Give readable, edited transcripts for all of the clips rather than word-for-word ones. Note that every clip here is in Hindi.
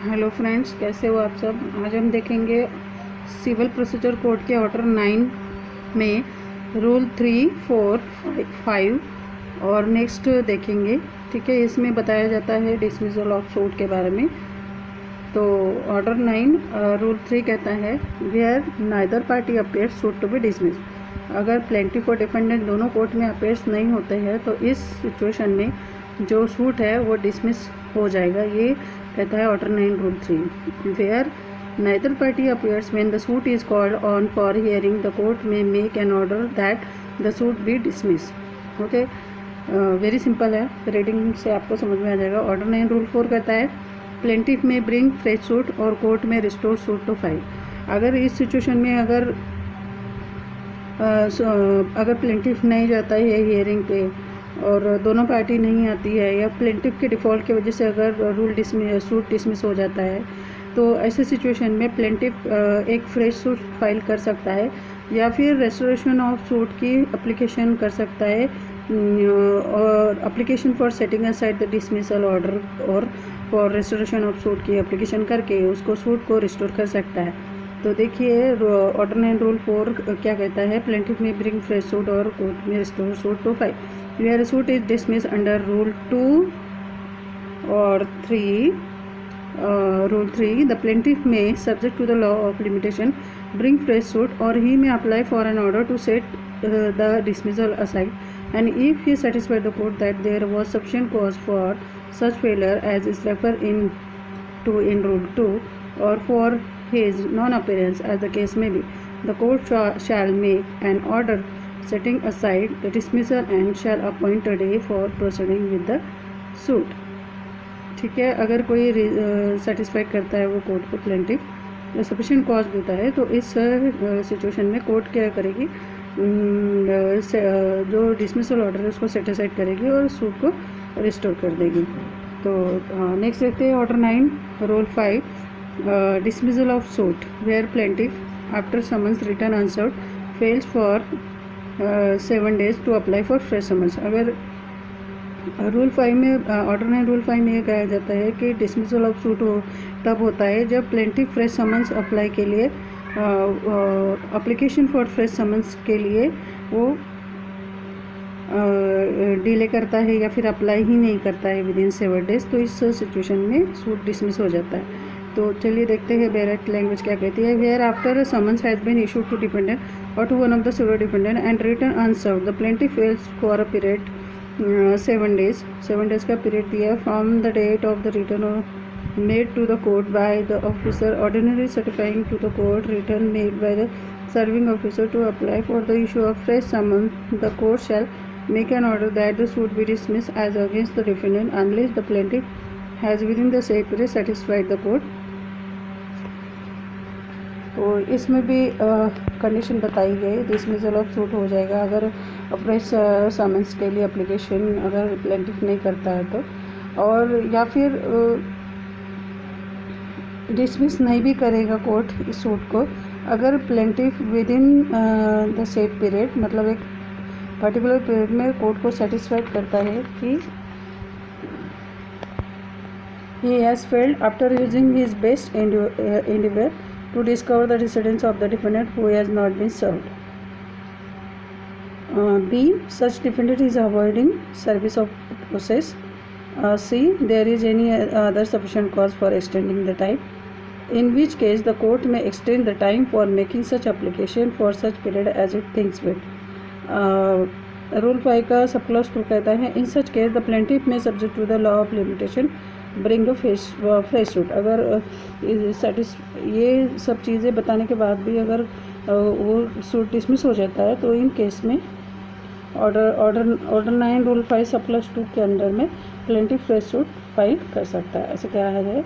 हेलो फ्रेंड्स, कैसे हो आप सब। आज हम देखेंगे सिविल प्रोसीजर कोड के ऑर्डर 9 में रूल 3, 4, 5 और नेक्स्ट देखेंगे। ठीक है, इसमें बताया जाता है डिसमिसल ऑफ सूट के बारे में। तो ऑर्डर 9 रूल 3 कहता है where neither party appears suit to be dismiss. अगर प्लेंटिफ और डिफेंडेंट दोनों कोर्ट में अपेयर्स नहीं होते हैं तो इस सिचुएशन में जो सूट है वो डिसमिस हो जाएगा। ये कहता है order 9 rule 3। Where neither party appears when the suit is called on for hearing the court may make an order that the suit be dismiss. Okay, very simple है, रीडिंग से आपको समझ में आ जाएगा। ऑर्डर 9 रूल 4 कहता है plaintiff may bring fresh suit और कोर्ट में रिस्टोर सूट टू फाइल। अगर इस सिचुएशन में अगर प्लेंटिफ नहीं जाता है हियरिंग पे और दोनों पार्टी नहीं आती है या प्लेंटिफ के डिफ़ॉल्ट की वजह से अगर सूट डिसमिस हो जाता है तो ऐसे सिचुएशन में प्लेंटिफ एक फ्रेश सूट फाइल कर सकता है या फिर रेस्टोरेशन ऑफ सूट की एप्लीकेशन कर सकता है और application for setting aside the dismissal order और फॉर रेस्टोरेशन ऑफ सूट की एप्लीकेशन करके उसको सूट को रिस्टोर कर सकता है। तो देखिए ऑर्डर 9 रूल 4 क्या कहता है, plaintiff may bring fresh suit और कोर्ट में restore suit to file. Where suit is dismiss under rule 2 और 3 rule 3 the plaintiff may subject to the law of limitation bring fresh suit or he may apply for an order to set the dismissal aside and if he satisfied the court that there was sufficient cause for such failure as is referred in rule 2 or for his non-appearance as the case may be, the court shall make an order setting aside the dismissal and shall appoint a day for proceeding with the suit। ठीक है, अगर कोई सेटिस्फाई करता है वो कोर्ट को प्लेंटिफ सफिशिएंट कॉज देता है तो इस सिचुएशन में कोर्ट क्या करेगी, जो डिसमिसल ऑर्डर है उसको सेटिस्फाइड करेगी और सूट को रिस्टोर कर देगी। तो नेक्स्ट देखते हैं order 9 rule 5 dismissal of suit where plaintiff after summons return answered fails for 7 days to apply for fresh summons. अगर रूल 5 में ऑर्डर 9 रूल 5 में यह कहा जाता है कि डिसमिसल ऑफ सूट तब होता है जब प्लेंटिफ फ्रेश समन्स अप्लाई के लिए एप्लीकेशन फॉर फ्रेश समन्स के लिए वो डिले करता है या फिर अप्लाई ही नहीं करता है विद इन 7 days, तो इस सिचुएशन में सूट डिसमिस हो जाता है। तो चलिए देखते हैं डायरेक्ट लैंग्वेज क्या कहती है। Where after summons has been issued to defendant और to one of the several defendant and return unserved the plaintiff fails for a period 7 days। 7 days का पीरियड दिया from the date of the return made to the court by the officer ordinarily certifying to the court return made by the serving officer to apply for the issue of fresh summons, the court shall make an order that the suit be dismissed as against the defendant unless the plaintiff has within the said period satisfied the court। तो इसमें भी कंडीशन बताई गई, डिसमिसल ऑफ सूट हो जाएगा अगर फ्रेश समन्स के लिए एप्लीकेशन अगर प्लेंटिफ नहीं करता है तो, और या फिर डिसमिस नहीं भी करेगा कोर्ट इस सूट को अगर plaintiff with in the set period, मतलब एक पर्टिकुलर पीरियड में कोर्ट को सेटिस्फाइड करता है कि he has failed after using his best endeavor to discover the residence of the defendant who has not been served। B, such defendant is avoiding service of process। C, there is any other sufficient cause for extending the time, in which case the court may extend the time for making such application for such period as it thinks fit। Rule 5 का सब क्लॉज 2 कहता है in such case the plaintiff may subject to the law of limitation bring a fresh suit. अगर ये सब चीज़ें बताने के बाद भी अगर वो सूट डिसमिस हो जाता है तो इन केस में ऑर्डर 9 रूल 5 सब क्लॉज 2 के अंडर में प्लेंटिफ फ्रेश सूट फाइल कर सकता है, ऐसे कहा है।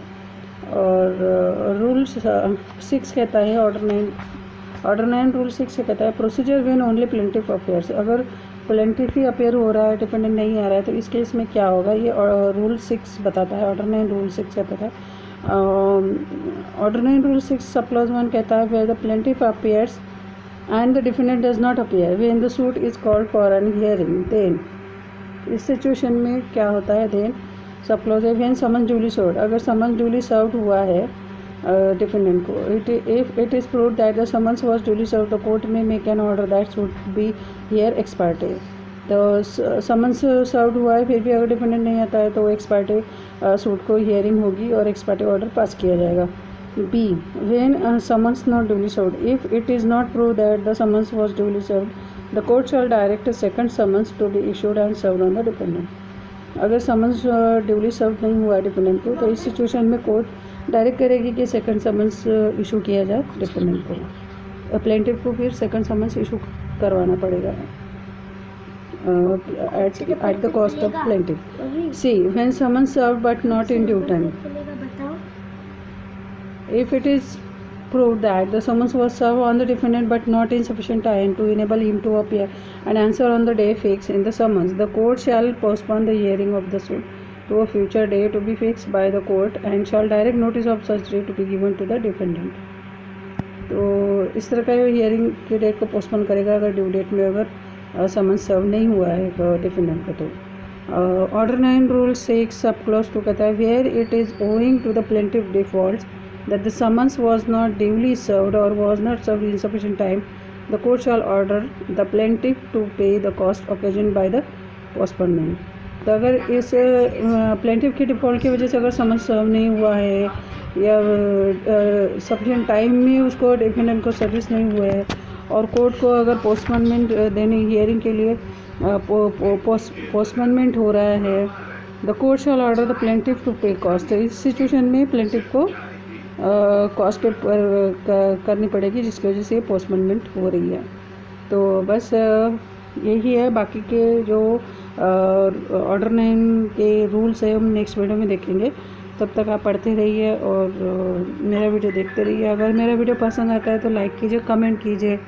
और रूल 6 कहता है ऑर्डर 9 रूल 6 से कहता है procedure when only plaintiff appears. अगर प्लेंटिफ ही अपेयर हो रहा है, डिपेंडेंट नहीं आ रहा है, तो इस केस में क्या होगा ये रूल 6 बताता है। ऑर्डर 9 रूल 6 कहता है ऑर्डर 9 रूल 6 सब क्लॉज 1 कहता है where the plaintiff appears and the defendant does not appear when the suit is called for an hearing. Then इस सिचुएशन में क्या होता है, देन सब क्लॉज है व्हेन समन ड्यूली सर्व्ड, अगर समन ड्यूली सर्व्ड हुआ है डिफेंडेंट को, if it is proved that the summons was duly served the court may make an order that should be hear ex party. तो समन्स सर्व्ड हुआ है फिर भी अगर डिफेंडेंट नहीं आता है तो एक्स पार्टी सूट को हियरिंग होगी और एक्स पार्टी ऑर्डर पास किया जाएगा। B. When a summons not duly served, if it is not proved that the summons was duly served, the court shall direct a second summons to be issued and served on the defendant. अगर समन्स ड्यूली सर्व नहीं हुआ डिपेंडेंट को तो इस सिचुएशन में कोर्ट डायरेक्ट करेगी कि सेकंड समन्स इशू किया जाए डिपेंडेंट को। प्लेंटिफ को फिर सेकंड समन्स इशू करवाना पड़ेगा at the cost of plaintiff. C. When summons served but not in due time. If it is proved that the summons was served on the defendant but not in sufficient time to enable him to appear and answer on the day fixed in the summons, the court shall postpone the hearing of the suit to a future day to be fixed by the court and shall direct notice of such day to be given to the defendant. तो इस तरह का हियरिंग की डेट को पोस्टपोन करेगा अगर ड्यू डेट में अगर समन्स सर्व नहीं हुआ है डिफेंडेंट को। तो ऑर्डर 9 रूल 6 सब क्लॉज 2 कहता है where it is owing to the plaintiff defaults that the summons was not duly served or was not served in sufficient time, the court shall order the plaintiff to pay the cost occasioned by the postponement. तो अगर इस प्लेंटिफ की डिफ़ॉल्ट की वजह से अगर समन सर्व नहीं हुआ है या सफिशिएंट टाइम में उसको डिफेंडेंट को सर्विस नहीं हुआ है और कोर्ट को अगर पोस्टपोनमेंट देने हियरिंग के लिए पोस्टपोनमेंट हो रहा है, the court shall order the plaintiff to pay cost. तो इस सिचुएशन में प्लेंटिफ को कॉस्ट पे करनी पड़ेगी जिसकी वजह से पोस्टपोनमेंट हो रही है। तो बस यही है, बाकी के जो ऑर्डर 9 के रूल्स है हम नेक्स्ट वीडियो में देखेंगे। तब तक आप पढ़ते रहिए और मेरा वीडियो देखते रहिए। अगर मेरा वीडियो पसंद आता है तो लाइक कीजिए, कमेंट कीजिए